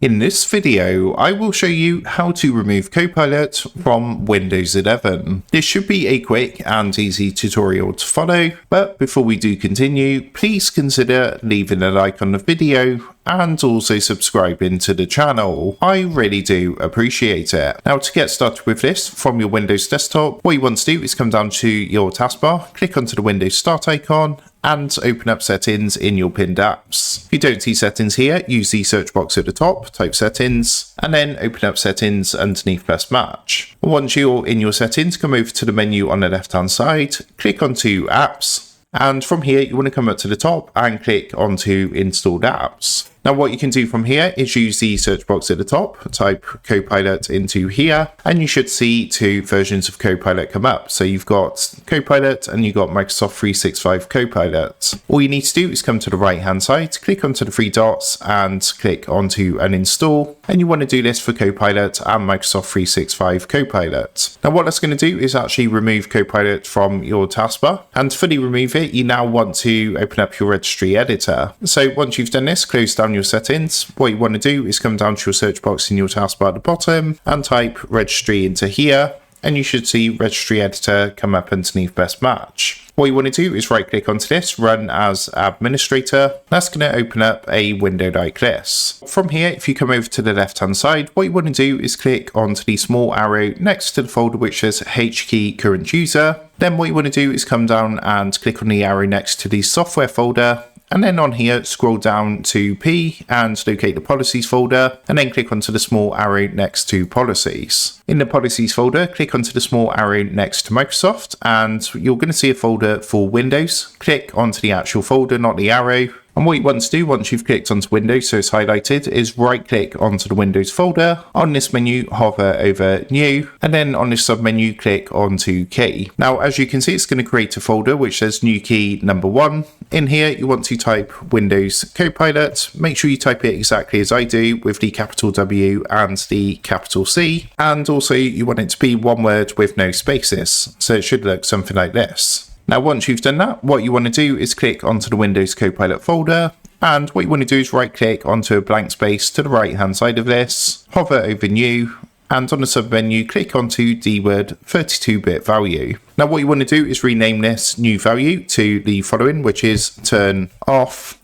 In this video, I will show you how to remove Copilot from Windows 11. This should be a quick and easy tutorial to follow, but before we do continue, please consider leaving a like on the video and also subscribing to the channel. I really do appreciate it. Now, to get started with this from your Windows desktop, what you want to do is come down to your taskbar, click onto the Windows Start icon, and open up settings in your pinned apps. If you don't see settings here, use the search box at the top, type settings, and then open up settings underneath plus match. Once you're in your settings, come over to the menu on the left hand side, click onto apps, and from here you want to come up to the top and click onto installed apps. Now what you can do from here is use the search box at the top, type Copilot into here, and you should see two versions of Copilot come up. So you've got Copilot and you've got Microsoft 365 Copilot. All you need to do is come to the right hand side, click onto the three dots and click onto uninstall. And you want to do this for Copilot and Microsoft 365 Copilot. Now what that's going to do is actually remove Copilot from your taskbar. And to fully remove it, you now want to open up your Registry Editor. So once you've done this, close down your settings. What you want to do is come down to your search box in your taskbar at the bottom and type registry into here, and you should see Registry Editor come up underneath best match. What you want to do is right click onto this, run as administrator. That's going to open up a window like this. From here, if you come over to the left hand side, what you want to do is click onto the small arrow next to the folder which says H key current user. Then what you want to do is come down and click on the arrow next to the software folder. And then on here, scroll down to P and locate the policies folder, and then click onto the small arrow next to policies. In the policies folder, click onto the small arrow next to Microsoft, and you're going to see a folder for Windows. Click onto the actual folder, not the arrow. And what you want to do once you've clicked onto Windows, so it's highlighted, is right click onto the Windows folder. On this menu, hover over New, and then on this submenu, click onto Key. Now, as you can see, it's going to create a folder which says New Key number 1. In here, you want to type Windows Copilot. Make sure you type it exactly as I do, with the capital W and the capital C. And also, you want it to be one word with no spaces. So it should look something like this. Now, once you've done that, what you want to do is click onto the Windows Copilot folder, and what you want to do is right click onto a blank space to the right hand side of this, hover over New, and on the submenu, click onto dword 32-bit value. Now, what you want to do is rename this new value to the following, which is turn off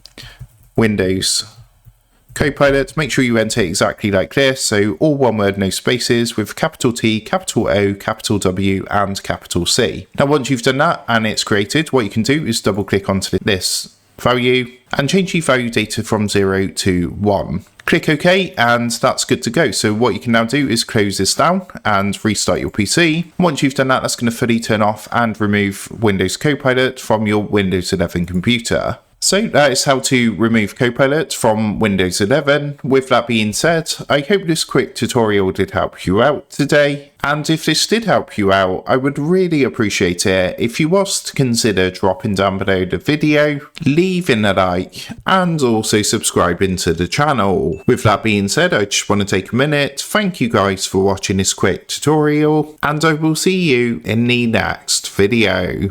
Windows Copilot. Make sure you enter exactly like this, so all one word, no spaces, with capital T, capital O, capital W, and capital C. Now, once you've done that and it's created, what you can do is double click onto this value and change the value data from 0 to 1. Click OK, and that's good to go. So what you can now do is close this down and restart your PC. Once you've done that, that's going to fully turn off and remove Windows Copilot from your Windows 11 computer. So that is how to remove Copilot from Windows 11. With that being said, I hope this quick tutorial did help you out today. And if this did help you out, I would really appreciate it if you was to consider dropping down below the video, leaving a like, and also subscribing to the channel. With that being said, I just want to take a minute. Thank you guys for watching this quick tutorial, and I will see you in the next video.